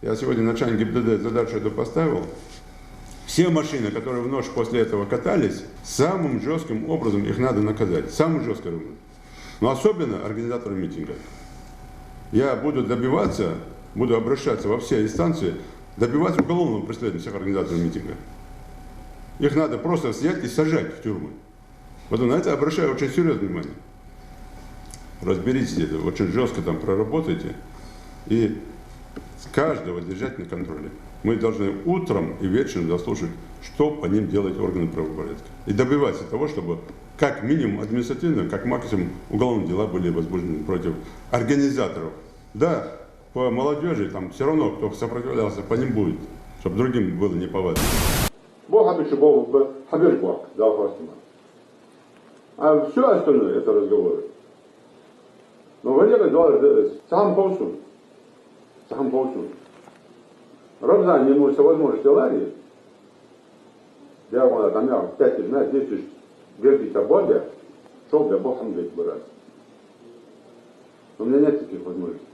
Я сегодня начальник ГИБДД задачу эту поставил. Все машины, которые в ночь после этого катались, самым жестким образом их надо наказать. Самым жестким образом. Но особенно организаторы митинга. Я буду добиваться, буду обращаться во все инстанции, добиваться уголовного преследования всех организаторов митинга. Их надо просто снять и сажать в тюрьмы. Вот на это обращаю очень серьезное внимание. Разберитесь это, очень жестко там проработайте и каждого держать на контроле. Мы должны утром и вечером заслушать, что по ним делать органы правопорядка. И добиваться того, чтобы как минимум административно, как максимум уголовные дела были возбуждены против организаторов. Да, по молодежи там все равно, кто сопротивлялся, по ним будет, чтобы другим было неповадно. А все остальное это разговоры. Но Валерий говорит, сам полсун. Рамзан не может возможность ларии. Я говорю, там я 5-10 вербить обода, шел для Бога говорить. Но у меня нет таких возможностей.